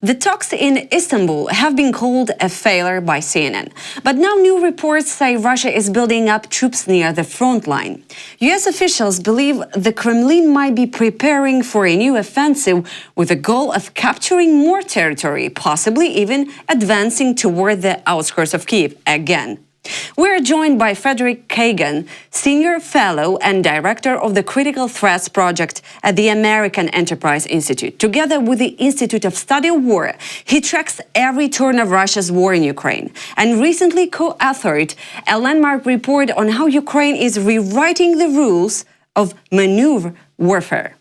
The talks in Istanbul have been called a failure by CNN. But now new reports say Russia is building up troops near the front line. US officials believe the Kremlin might be preparing for a new offensive with the goal of capturing more territory, possibly even advancing toward the outskirts of Kyiv again. We're joined by Frederick.Kagan, Senior Fellow and Director of the Critical Threats Project at the American Enterprise Institute. Together with the Institute of Study of War, he tracks every turn of Russia's war in Ukraine and recently co-authored a landmark report on how Ukraine is rewriting the rules of maneuver warfare.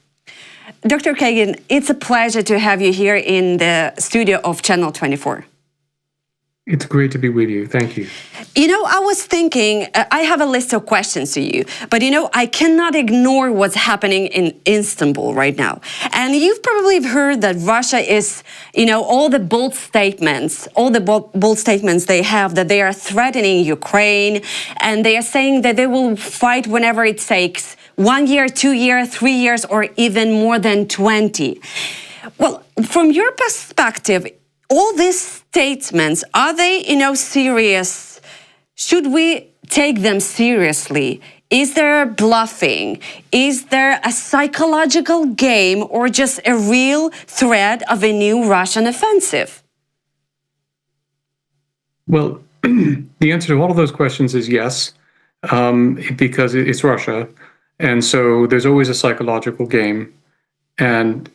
Dr. Kagan, it's a pleasure to have you here in the studio of Channel 24. It's great to be with you. Thank you. You know, I was thinking, I have a list of questions to you, but you know, I cannot ignore what's happening in Istanbul right now. And you've probably heard that Russia is, you know, all the bold statements they have, that they are threatening Ukraine, and they are saying that they will fight whenever it takes, 1 year, 2 years, 3 years, or even more than 20. Well, from your perspective, all these statements, are they, you know, serious? Should we take them seriously? Is there bluffing? Is there a psychological game or just a real threat of a new Russian offensive? Well, the answer to all of those questions is yes, because it's Russia. And so there's always a psychological game. And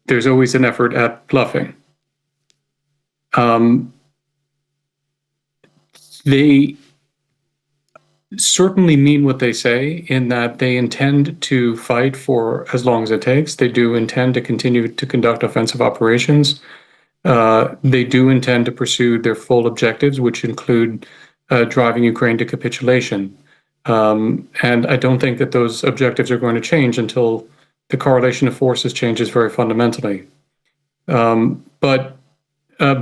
there's always an effort at bluffing. They certainly mean what they say in that they intend to fight for as long as it takes. They do intend to continue to conduct offensive operations. They do intend to pursue their full objectives, which include driving Ukraine to capitulation. And I don't think that those objectives are going to change until the correlation of forces changes very fundamentally. But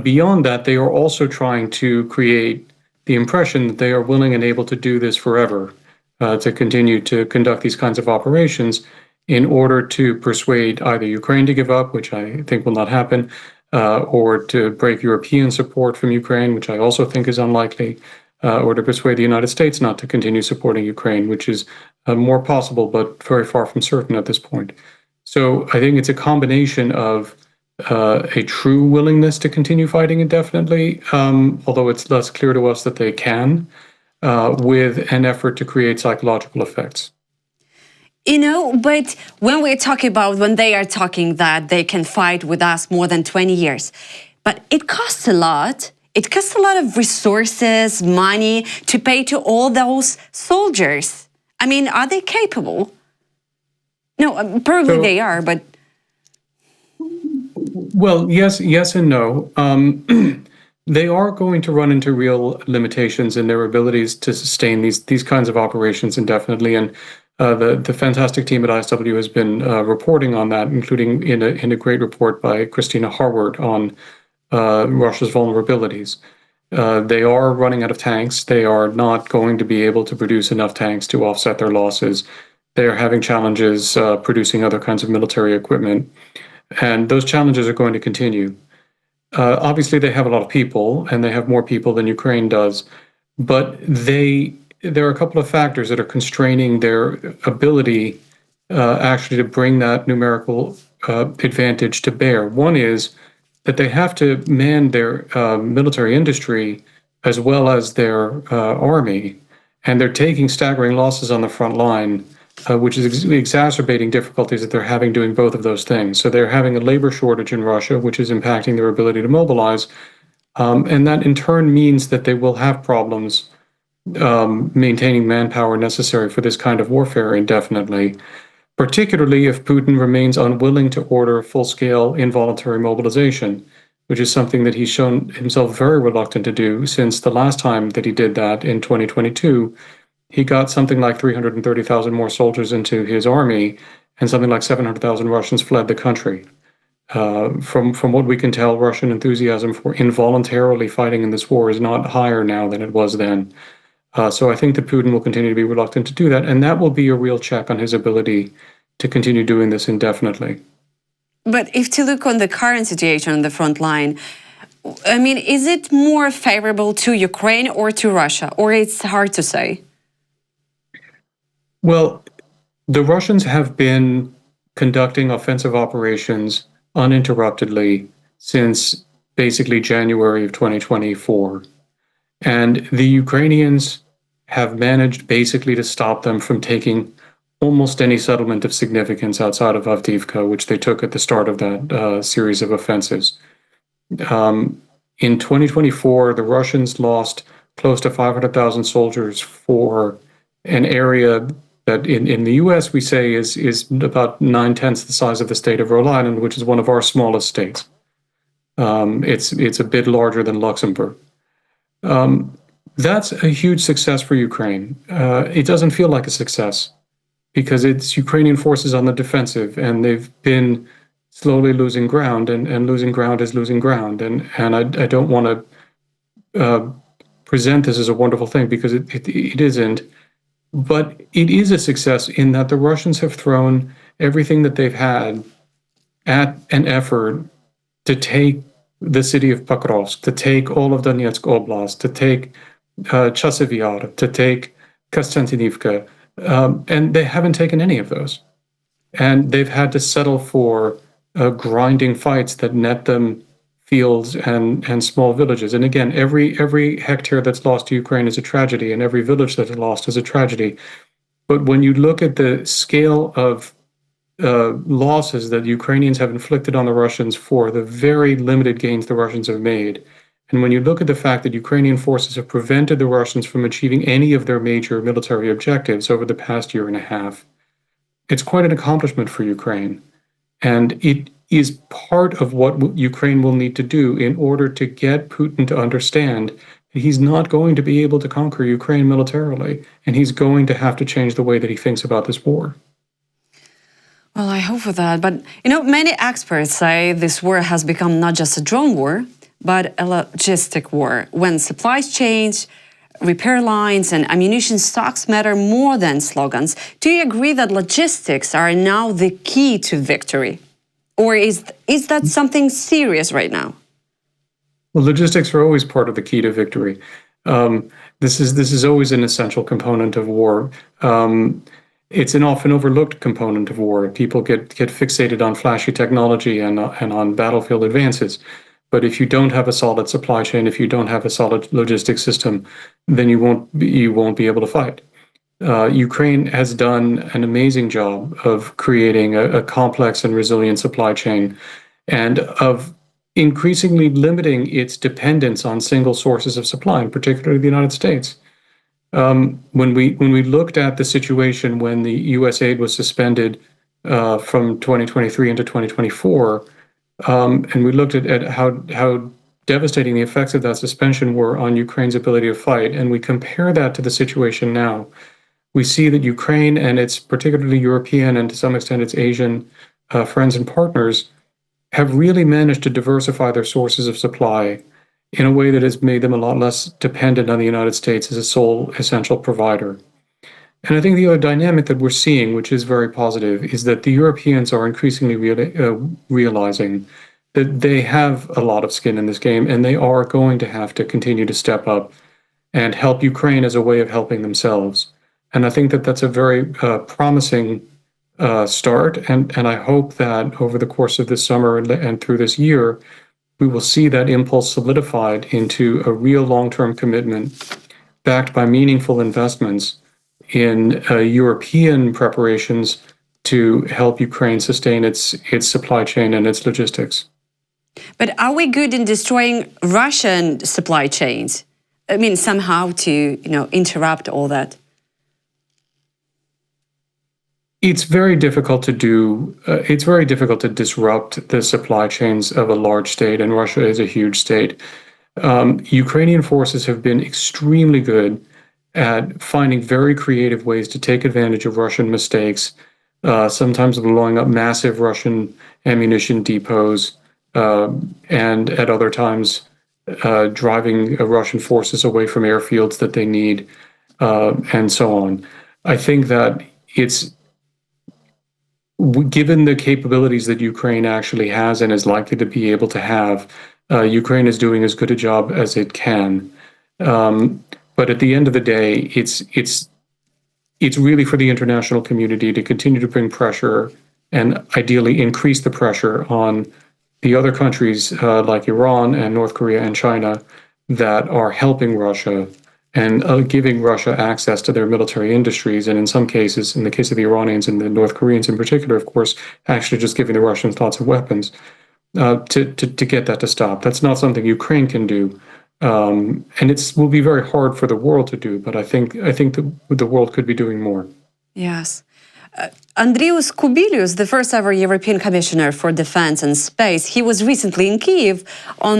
beyond that, they are also trying to create the impression that they are willing and able to do this forever, to continue to conduct these kinds of operations in order to persuade either Ukraine to give up, which I think will not happen, or to break European support from Ukraine, which I also think is unlikely, or to persuade the United States not to continue supporting Ukraine, which is more possible, but very far from certain at this point. So I think it's a combination of a true willingness to continue fighting indefinitely, although it's less clear to us that they can, with an effort to create psychological effects. You know, but when they are talking that they can fight with us more than 20 years, but it costs a lot. It costs a lot of resources, money to pay to all those soldiers. I mean, are they capable? No, probably they are, but... Well, yes and no. They are going to run into real limitations in their abilities to sustain these kinds of operations indefinitely. And the fantastic team at ISW has been reporting on that, including in a great report by Christina Harward on Russia's vulnerabilities. They are running out of tanks. They are not going to be able to produce enough tanks to offset their losses. They are having challenges producing other kinds of military equipment. And those challenges are going to continue. Obviously, they have a lot of people, and they have more people than Ukraine does. But there are a couple of factors that are constraining their ability actually to bring that numerical advantage to bear. One is that they have to man their military industry as well as their army, and they're taking staggering losses on the front line, which is exacerbating difficulties that they're having doing both of those things. So they're having a labor shortage in Russia, which is impacting their ability to mobilize, and that in turn means that they will have problems maintaining manpower necessary for this kind of warfare indefinitely, particularly if Putin remains unwilling to order full-scale involuntary mobilization, which is something that he's shown himself very reluctant to do since the last time that he did that in 2022. He got something like 330,000 more soldiers into his army, and something like 700,000 Russians fled the country. From what we can tell, Russian enthusiasm for involuntarily fighting in this war is not higher now than it was then. So I think that Putin will continue to be reluctant to do that, and that will be a real check on his ability to continue doing this indefinitely. But if to look on the current situation on the front line, I mean, is it more favorable to Ukraine or to Russia, or it's hard to say? Well, the Russians have been conducting offensive operations uninterruptedly since basically January of 2024. And the Ukrainians have managed basically to stop them from taking almost any settlement of significance outside of Avdiivka, which they took at the start of that series of offensives. In 2024, the Russians lost close to 500,000 soldiers for an area that in the US we say is about 9/10 the size of the state of Rhode Island, which is one of our smallest states. It's a bit larger than Luxembourg. That's a huge success for Ukraine. It doesn't feel like a success because it's Ukrainian forces on the defensive, and they've been slowly losing ground, and losing ground is losing ground. And I don't want to present this as a wonderful thing because it isn't. But it is a success in that the Russians have thrown everything that they've had at an effort to take the city of Pokrovsk, to take all of Donetsk Oblast, to take Chasiv Yar, to take Konstantinivka, and they haven't taken any of those. And they've had to settle for grinding fights that net them fields and small villages. And again, every hectare that's lost to Ukraine is a tragedy, and every village that's lost is a tragedy. But when you look at the scale of losses that Ukrainians have inflicted on the Russians for the very limited gains the Russians have made, and when you look at the fact that Ukrainian forces have prevented the Russians from achieving any of their major military objectives over the past year and a half, it's quite an accomplishment for Ukraine. And it is part of what Ukraine will need to do in order to get Putin to understand that he's not going to be able to conquer Ukraine militarily, and he's going to have to change the way that he thinks about this war. Well, I hope for that. But, many experts say this war has become not just a drone war, but a logistic war. When supplies change, repair lines and ammunition stocks matter more than slogans. Do you agree that logistics are now the key to victory? Or is that something serious right now? Well, logistics are always part of the key to victory. This is always an essential component of war. It's an often overlooked component of war. People get fixated on flashy technology and on battlefield advances. But if you don't have a solid supply chain, if you don't have a solid logistics system, then you won't be able to fight. Ukraine has done an amazing job of creating a complex and resilient supply chain, and of increasingly limiting its dependence on single sources of supply, and particularly the United States. When we looked at the situation when the U.S. aid was suspended from 2023 into 2024, and we looked at how devastating the effects of that suspension were on Ukraine's ability to fight, and we compare that to the situation now, we see that Ukraine and its particularly European and to some extent its Asian friends and partners have really managed to diversify their sources of supply in a way that has made them a lot less dependent on the United States as a sole essential provider. And I think the other dynamic that we're seeing, which is very positive, is that the Europeans are increasingly realizing that they have a lot of skin in this game, and they are going to have to continue to step up and help Ukraine as a way of helping themselves. And I think that that's a very promising start, and I hope that over the course of this summer and through this year, we will see that impulse solidified into a real long-term commitment backed by meaningful investments in European preparations to help Ukraine sustain its supply chain and its logistics. But are we good in destroying Russian supply chains? I mean, somehow to interrupt all that. It's very difficult to do. It's very difficult to disrupt the supply chains of a large state, and Russia is a huge state. Ukrainian forces have been extremely good at finding very creative ways to take advantage of Russian mistakes, sometimes blowing up massive Russian ammunition depots, and at other times driving Russian forces away from airfields that they need, and so on. I think that it's given the capabilities that Ukraine actually has and is likely to be able to have, Ukraine is doing as good a job as it can. But at the end of the day, it's really for the international community to continue to bring pressure and ideally increase the pressure on the other countries like Iran and North Korea and China that are helping Russia and giving Russia access to their military industries. And in some cases, in the case of the Iranians and the North Koreans in particular, of course, actually just giving the Russians lots of weapons to get that to stop. That's not something Ukraine can do. And it will be very hard for the world to do, but I think the world could be doing more. Yes. Andrius Kubilius, the first ever European Commissioner for Defense and Space, he was recently in Kyiv on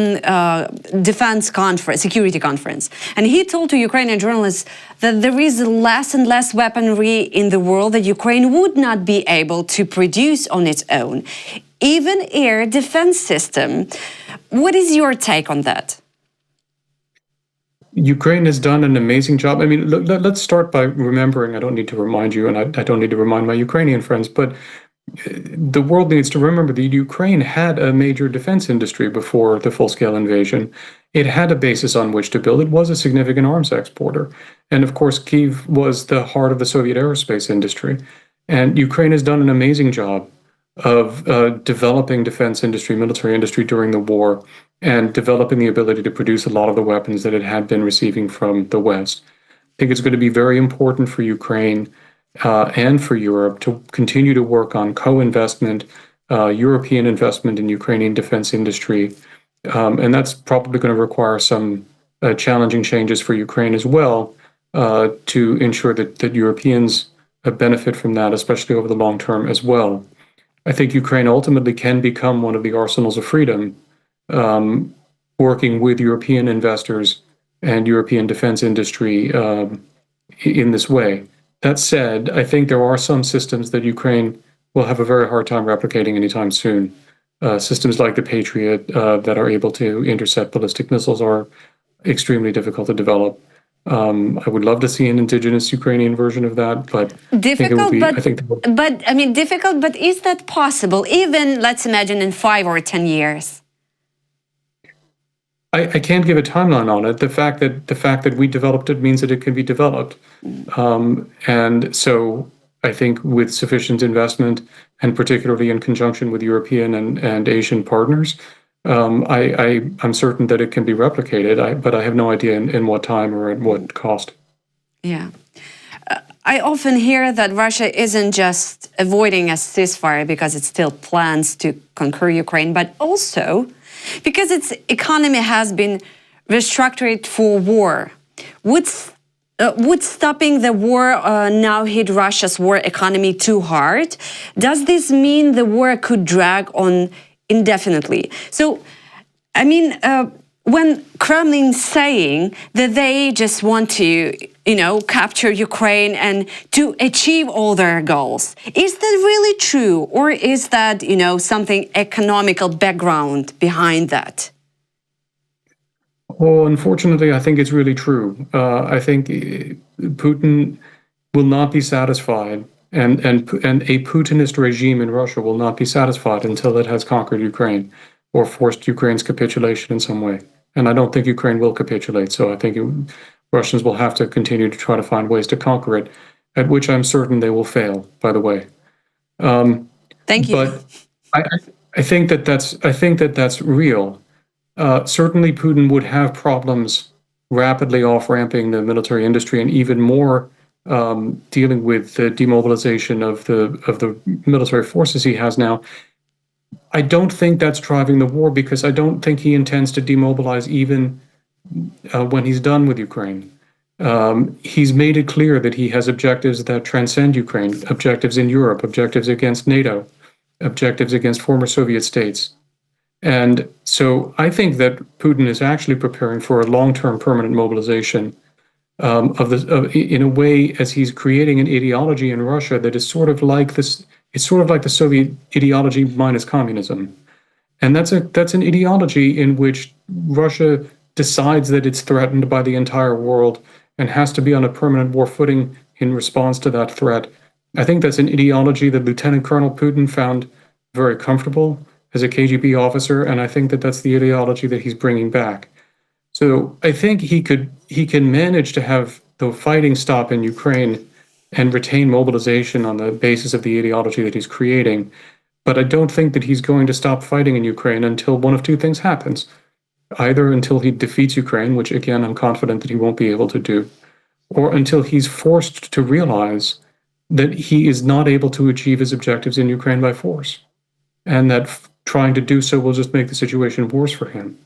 security conference. And he told to Ukrainian journalists that there is less and less weaponry in the world that Ukraine would not be able to produce on its own. Even air defense system. What is your take on that? Ukraine has done an amazing job. I mean, let's start by remembering, I don't need to remind you, and I don't need to remind my Ukrainian friends, but the world needs to remember that Ukraine had a major defense industry before the full-scale invasion. It had a basis on which to build. It was a significant arms exporter. And of course, Kyiv was the heart of the Soviet aerospace industry. And Ukraine has done an amazing job of developing defense industry, military industry during the war, and developing the ability to produce a lot of the weapons that it had been receiving from the West. I think it's going to be very important for Ukraine and for Europe to continue to work on co-investment, European investment in Ukrainian defense industry. And that's probably going to require some challenging changes for Ukraine as well to ensure that Europeans benefit from that, especially over the long term as well. I think Ukraine ultimately can become one of the arsenals of freedom, working with European investors and European defense industry in this way. That said, I think there are some systems that Ukraine will have a very hard time replicating anytime soon. Systems like the Patriot that are able to intercept ballistic missiles are extremely difficult to develop. I would love to see an indigenous Ukrainian version of that, but difficult. Difficult. But is that possible? Even, let's imagine, in 5 or 10 years. I can't give a timeline on it. The fact that we developed it means that it can be developed, and so I think with sufficient investment, and particularly in conjunction with European and Asian partners, I'm certain that it can be replicated, but I have no idea in what time or at what cost. Yeah. I often hear that Russia isn't just avoiding a ceasefire because it still plans to conquer Ukraine, but also because its economy has been restructured for war. Would stopping the war now hit Russia's war economy too hard? Does this mean the war could drag on indefinitely? So, I mean, when Kremlin's saying that they just want to, capture Ukraine and to achieve all their goals, is that really true? Or is that, something economical background behind that? Well, unfortunately, I think it's really true. I think Putin will not be satisfied, and a Putinist regime in Russia will not be satisfied until it has conquered Ukraine or forced Ukraine's capitulation in some way. And I don't think Ukraine will capitulate. So I think Russians will have to continue to try to find ways to conquer it, at which I'm certain they will fail, by the way. Thank you. But I think that's real. Certainly, Putin would have problems rapidly off-ramping the military industry, and even more dealing with the demobilization of the military forces he has now. I don't think that's driving the war, because I don't think he intends to demobilize even when he's done with Ukraine. He's made it clear that he has objectives that transcend Ukraine, objectives in Europe, objectives against NATO, objectives against former Soviet states. And so I think that Putin is actually preparing for a long-term permanent mobilization in a way, as he's creating an ideology in Russia that is sort of like this. It's sort of like the Soviet ideology minus communism. And that's an ideology in which Russia decides that it's threatened by the entire world and has to be on a permanent war footing in response to that threat, I think that's an ideology that Lieutenant Colonel Putin found very comfortable as a KGB officer, and I think that that's the ideology that he's bringing back. So I think he can manage to have the fighting stop in Ukraine and retain mobilization on the basis of the ideology that he's creating. But I don't think that he's going to stop fighting in Ukraine until one of two things happens. Either until he defeats Ukraine, which again, I'm confident that he won't be able to do, or until he's forced to realize that he is not able to achieve his objectives in Ukraine by force, and that trying to do so will just make the situation worse for him.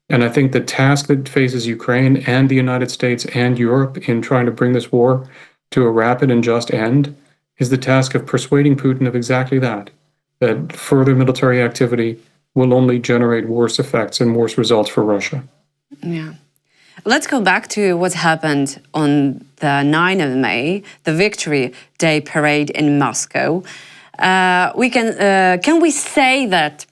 And I think the task that faces Ukraine and the United States and Europe in trying to bring this war to a rapid and just end is the task of persuading Putin of exactly that, that further military activity will only generate worse effects and worse results for Russia. Yeah. Let's go back to what happened on the 9th of May, the Victory Day parade in Moscow. Can we say that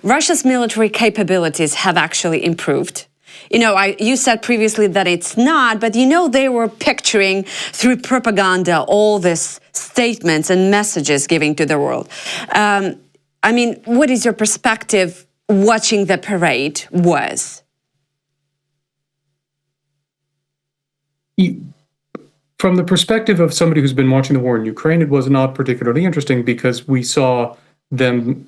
Russia's military capabilities have actually improved? You know, you said previously that it's not, but you know they were picturing through propaganda all these statements and messages giving to the world. I mean, what is your perspective watching the parade was? From the perspective of somebody who's been watching the war in Ukraine, it was not particularly interesting because we saw them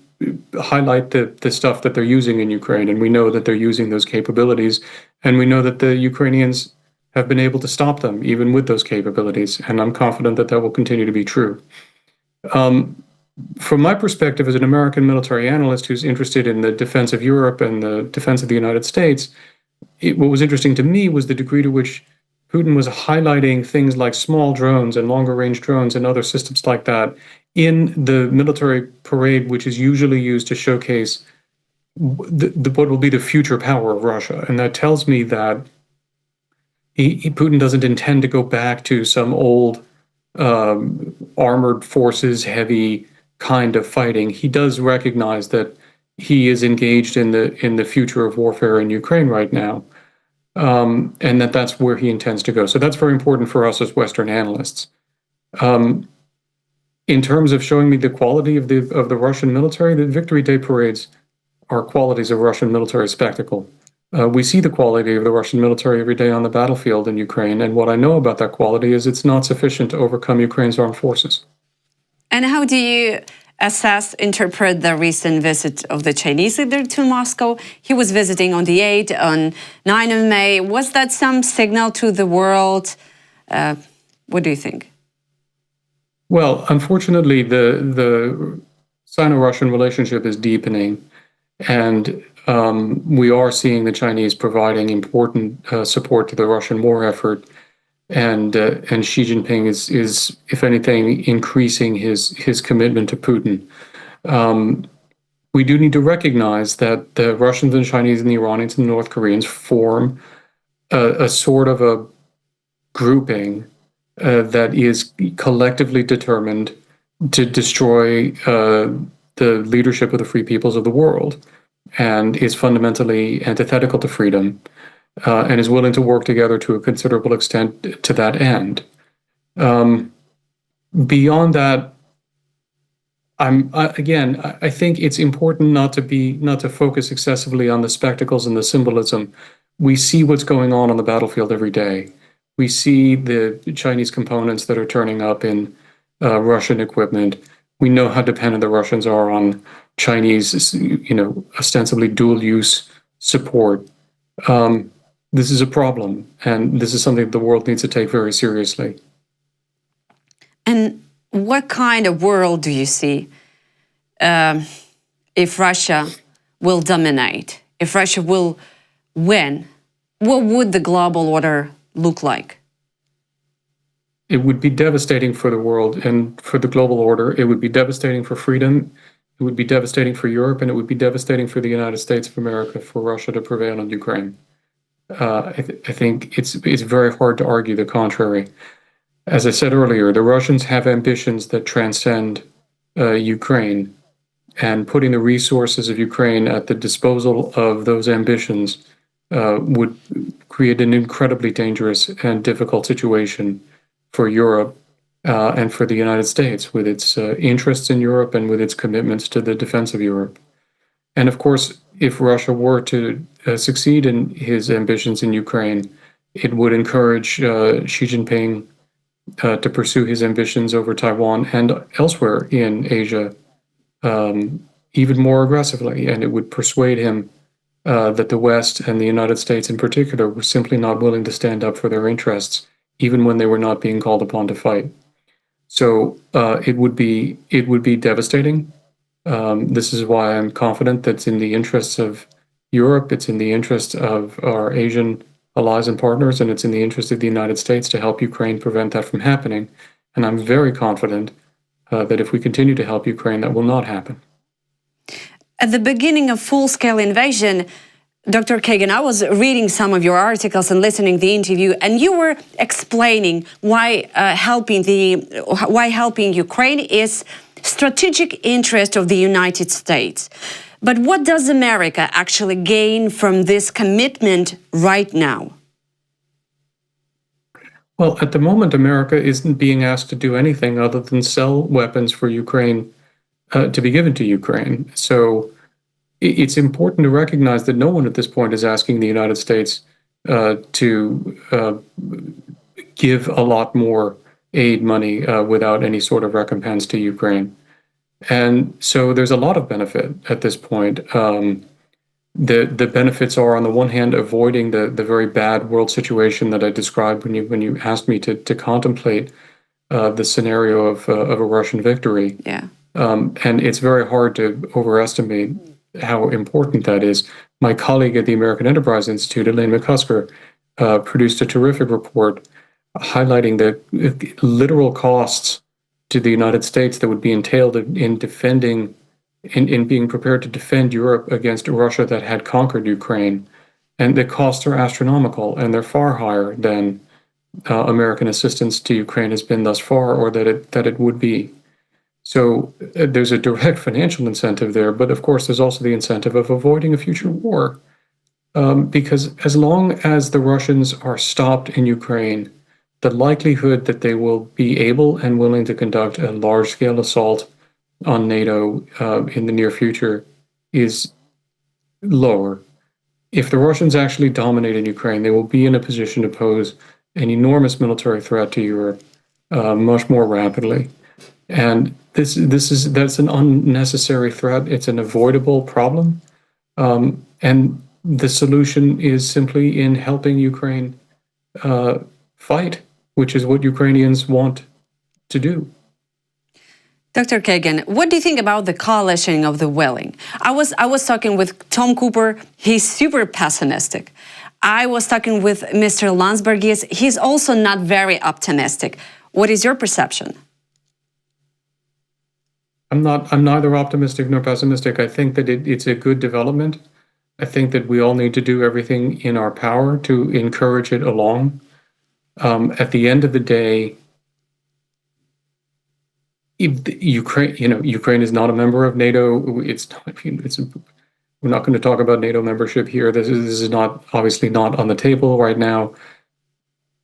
highlight the stuff that they're using in Ukraine, and we know that they're using those capabilities, and we know that the Ukrainians have been able to stop them even with those capabilities, and I'm confident that that will continue to be true. From my perspective as an American military analyst who's interested in the defense of Europe and the defense of the United States, what was interesting to me was the degree to which Putin was highlighting things like small drones and longer range drones and other systems like that in the military parade, which is usually used to showcase what will be the future power of Russia. And that tells me that Putin doesn't intend to go back to some old armored forces, heavy kind of fighting. He does recognize that he is engaged in the future of warfare in Ukraine right now. And that's where he intends to go. So that's very important for us as Western analysts. In terms of showing me the quality of the Russian military, the Victory Day parades are qualities of Russian military spectacle. We see the quality of the Russian military every day on the battlefield in Ukraine, and what I know about that quality is it's not sufficient to overcome Ukraine's armed forces. And how do you interpret the recent visit of the Chinese leader to Moscow? He was visiting on the 8th, on 9th of May. Was that some signal to the world? What do you think? Well, unfortunately, the Sino-Russian relationship is deepening, and we are seeing the Chinese providing important support to the Russian war effort. And Xi Jinping is, if anything, increasing his commitment to Putin. We do need to recognize that the Russians and Chinese and the Iranians and the North Koreans form a sort of a grouping that is collectively determined to destroy the leadership of the free peoples of the world, and is fundamentally antithetical to freedom. And is willing to work together to a considerable extent to that end. Beyond that, I think it's important not to focus excessively on the spectacles and the symbolism. We see what's going on the battlefield every day. We see the Chinese components that are turning up in Russian equipment. We know how dependent the Russians are on Chinese, ostensibly dual-use support. This is a problem, and this is something the world needs to take very seriously. And what kind of world do you see if Russia will dominate, if Russia will win? What would the global order look like? It would be devastating for the world and for the global order. It would be devastating for freedom. It would be devastating for Europe, and it would be devastating for the United States of America for Russia to prevail in Ukraine. I think it's very hard to argue the contrary. As I said earlier, the Russians have ambitions that transcend Ukraine, and putting the resources of Ukraine at the disposal of those ambitions would create an incredibly dangerous and difficult situation for Europe and for the United States with its interests in Europe and with its commitments to the defense of Europe. And of course, if Russia were to succeed in his ambitions in Ukraine, it would encourage Xi Jinping to pursue his ambitions over Taiwan and elsewhere in Asia even more aggressively. And it would persuade him that the West and the United States in particular were simply not willing to stand up for their interests, even when they were not being called upon to fight. So it would be devastating. This is why I'm confident that it's in the interests of Europe, it's in the interest of our Asian allies and partners, and it's in the interest of the United States to help Ukraine prevent that from happening. And I'm very confident that if we continue to help Ukraine, that will not happen. At the beginning of full-scale invasion, Dr. Kagan, I was reading some of your articles and listening to the interview, and you were explaining why helping Ukraine is strategic interest of the United States. But what does America actually gain from this commitment right now? Well, at the moment, America isn't being asked to do anything other than sell weapons for Ukraine to be given to Ukraine. So it's important to recognize that no one at this point is asking the United States to give a lot more aid money without any sort of recompense to Ukraine. And so there's a lot of benefit at this point. The benefits are, on the one hand, avoiding the very bad world situation that I described when you asked me to contemplate the scenario of a Russian victory. Yeah. And it's very hard to overestimate how important that is. My colleague at the American Enterprise Institute, Elaine McCusker, produced a terrific report highlighting the literal costs to the United States that would be entailed in defending, in being prepared to defend Europe against Russia that had conquered Ukraine. And the costs are astronomical, and they're far higher than American assistance to Ukraine has been thus far, or that it would be. So there's a direct financial incentive there, but of course there's also the incentive of avoiding a future war. Because as long as the Russians are stopped in Ukraine, the likelihood that they will be able and willing to conduct a large-scale assault on NATO in the near future is lower. If the Russians actually dominate in Ukraine, they will be in a position to pose an enormous military threat to Europe much more rapidly. And that's an unnecessary threat. It's an avoidable problem. And the solution is simply in helping Ukraine fight, which is what Ukrainians want to do. Dr. Kagan, what do you think about the coalition of the willing? I was talking with Tom Cooper. He's super pessimistic. I was talking with Mr. Landsbergis. He's also not very optimistic. What is your perception? I'm neither optimistic nor pessimistic. I think that it's a good development. I think that we all need to do everything in our power to encourage it along. At the end of the day, Ukraine is not a member of NATO. We're not going to talk about NATO membership here. This is not obviously not on the table right now.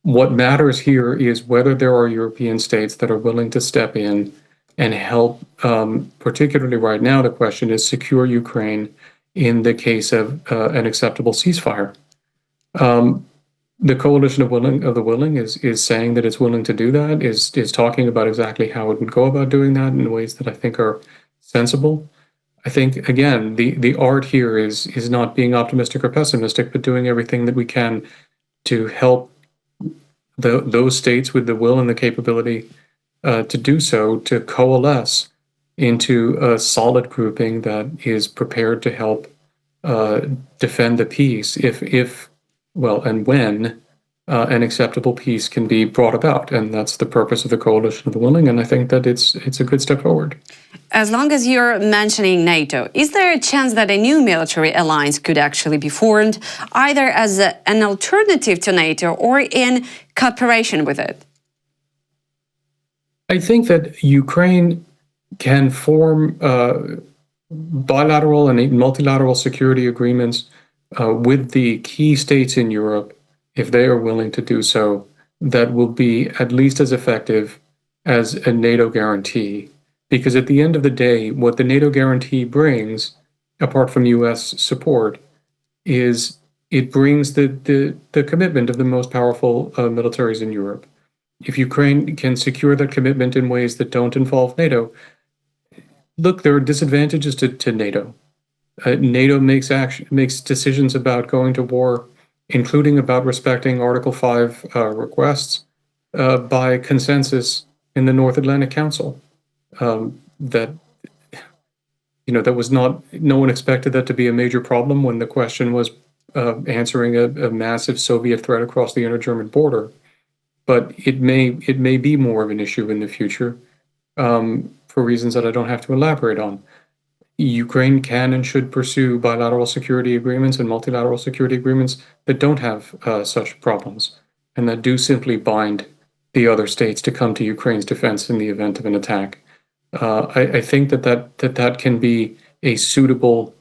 What matters here is whether there are European states that are willing to step in and help. Particularly right now, the question is secure Ukraine in the case of an acceptable ceasefire. The coalition of the willing is saying that it's willing to do that, is talking about exactly how it would go about doing that in ways that I think are sensible. I think, again, the art here is not being optimistic or pessimistic, but doing everything that we can to help those states with the will and the capability to do so, to coalesce into a solid grouping that is prepared to help defend the peace and when an acceptable peace can be brought about. And that's the purpose of the coalition of the willing, and I think that it's a good step forward. As long as you're mentioning NATO, is there a chance that a new military alliance could actually be formed, either as an alternative to NATO or in cooperation with it? I think that Ukraine can form bilateral and multilateral security agreements with the key states in Europe, if they are willing to do so, that will be at least as effective as a NATO guarantee, because at the end of the day, what the NATO guarantee brings, apart from U.S. support, is it brings the commitment of the most powerful militaries in Europe. If Ukraine can secure that commitment in ways that don't involve NATO, look, there are disadvantages to NATO. NATO makes decisions about going to war, including about respecting Article 5 requests, by consensus in the North Atlantic Council. That was not, no one expected that to be a major problem when the question was answering a massive Soviet threat across the inter-German border. But it may be more of an issue in the future, for reasons that I don't have to elaborate on. Ukraine can and should pursue bilateral security agreements and multilateral security agreements that don't have such problems, and that do simply bind the other states to come to Ukraine's defense in the event of an attack. I think that can be a suitable,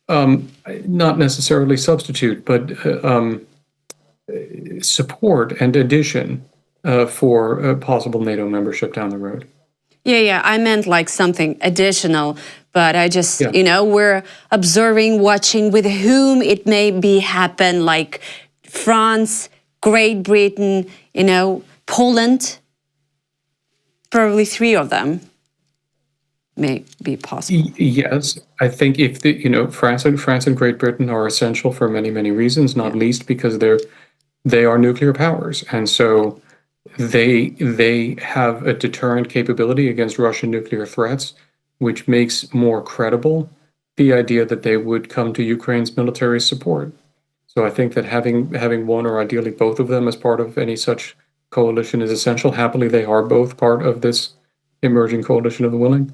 not necessarily substitute, but support and addition for possible NATO membership down the road. Yeah, I meant like something additional, but I just, Yeah. We're observing, watching with whom it may be happen, like France, Great Britain, Poland, probably three of them may be possible. Yes, I think if France and Great Britain are essential for many, many reasons, not least because they are nuclear powers, and so they have a deterrent capability against Russian nuclear threats, which makes more credible the idea that they would come to Ukraine's military support. So I think that having one or ideally both of them as part of any such coalition is essential. Happily, they are both part of this emerging coalition of the willing.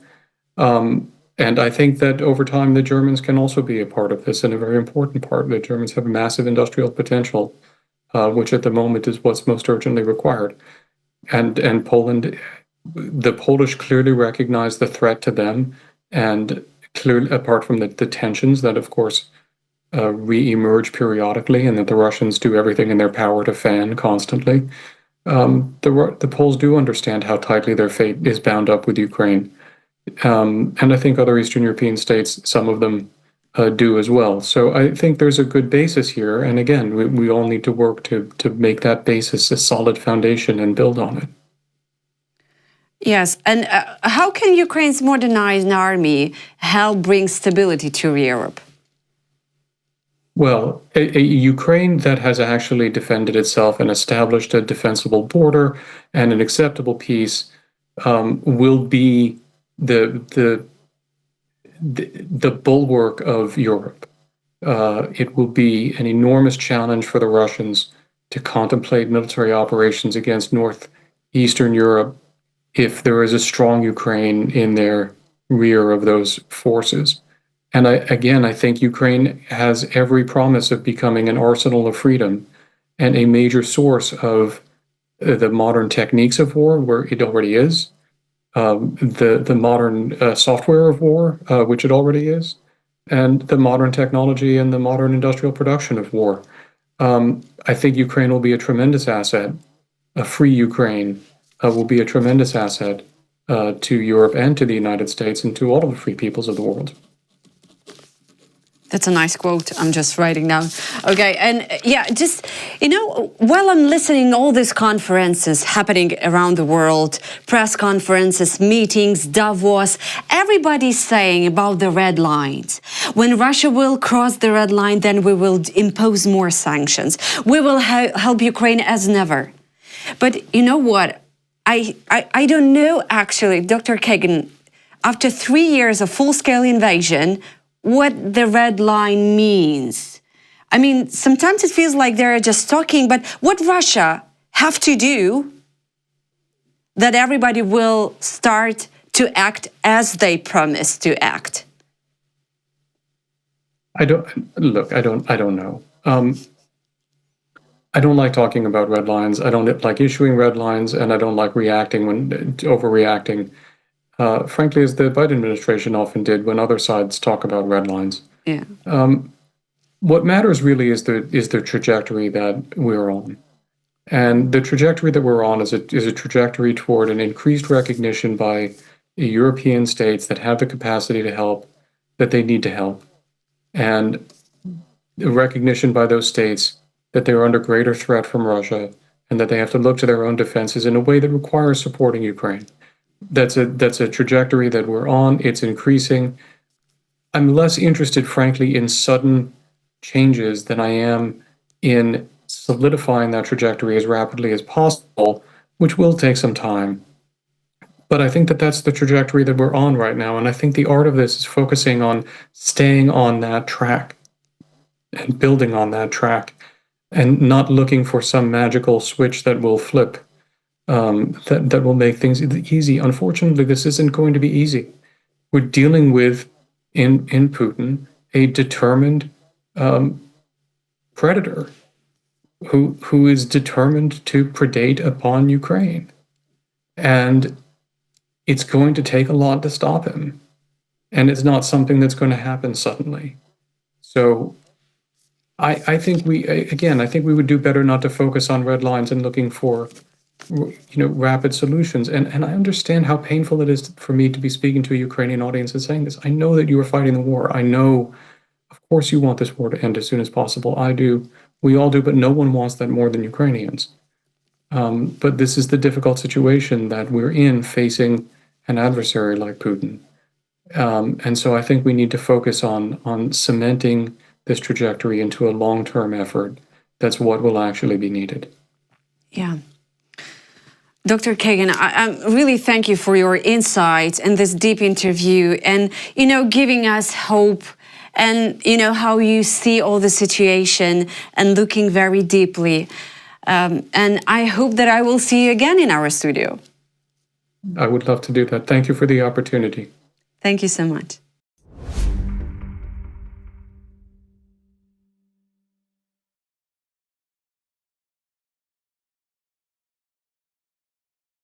And I think that over time, the Germans can also be a part of this, and a very important part. The Germans have massive industrial potential, which at the moment is what's most urgently required. And Poland, the Polish clearly recognize the threat to them, and clearly, apart from the tensions that, of course, re-emerge periodically, and that the Russians do everything in their power to fan constantly, the Poles do understand how tightly their fate is bound up with Ukraine. And I think other Eastern European states, some of them, do as well. So I think there's a good basis here. And again, we all need to work to make that basis a solid foundation and build on it. Yes. And how can Ukraine's modernized army help bring stability to Europe? Well, a Ukraine that has actually defended itself and established a defensible border and an acceptable peace will be the bulwark of Europe. It will be an enormous challenge for the Russians to contemplate military operations against northeastern Europe if there is a strong Ukraine in their rear of those forces. And I think Ukraine has every promise of becoming an arsenal of freedom and a major source of the modern techniques of war, where it already is, the modern software of war, which it already is, and the modern technology and the modern industrial production of war. I think Ukraine will be a tremendous asset. A free Ukraine will be a tremendous asset to Europe and to the United States and to all of the free peoples of the world. That's a nice quote. I'm just writing down. Okay, and just, while I'm listening all these conferences happening around the world, press conferences, meetings, Davos, everybody's saying about the red lines. When Russia will cross the red line, then we will impose more sanctions. We will help Ukraine as never. But you know what? I don't know, actually, Dr. Kagan, after 3 years of full-scale invasion, what the red line means. I mean, sometimes it feels like they're just talking, but what Russia have to do that everybody will start to act as they promise to act? I don't know. I don't like talking about red lines. I don't like issuing red lines, and I don't like overreacting. Frankly, as the Biden administration often did when other sides talk about red lines. Yeah. What matters really is the trajectory that we're on. And the trajectory that we're on is a trajectory toward an increased recognition by European states that have the capacity to help, that they need to help, and the recognition by those states that they're under greater threat from Russia and that they have to look to their own defenses in a way that requires supporting Ukraine. That's a trajectory that we're on. It's increasing. I'm less interested, frankly, in sudden changes than I am in solidifying that trajectory as rapidly as possible, which will take some time. But I think that that's the trajectory that we're on right now. And I think the art of this is focusing on staying on that track and building on that track and not looking for some magical switch that will flip, that will make things easy. Unfortunately, this isn't going to be easy. We're dealing with, in Putin, a determined predator who is determined to predate upon Ukraine. And it's going to take a lot to stop him. And it's not something that's going to happen suddenly. So I think I think we would do better not to focus on red lines and looking for, rapid solutions. And I understand how painful it is for me to be speaking to a Ukrainian audience and saying this. I know that you are fighting the war. I know, of course, you want this war to end as soon as possible. I do. We all do, but no one wants that more than Ukrainians. But this is the difficult situation that we're in, facing an adversary like Putin. And so I think we need to focus on cementing this trajectory into a long-term effort. That's what will actually be needed. Yeah. Dr. Kagan, I really thank you for your insights and this deep interview and, giving us hope and, how you see all the situation and looking very deeply. And I hope that I will see you again in our studio. I would love to do that. Thank you for the opportunity. Thank you so much.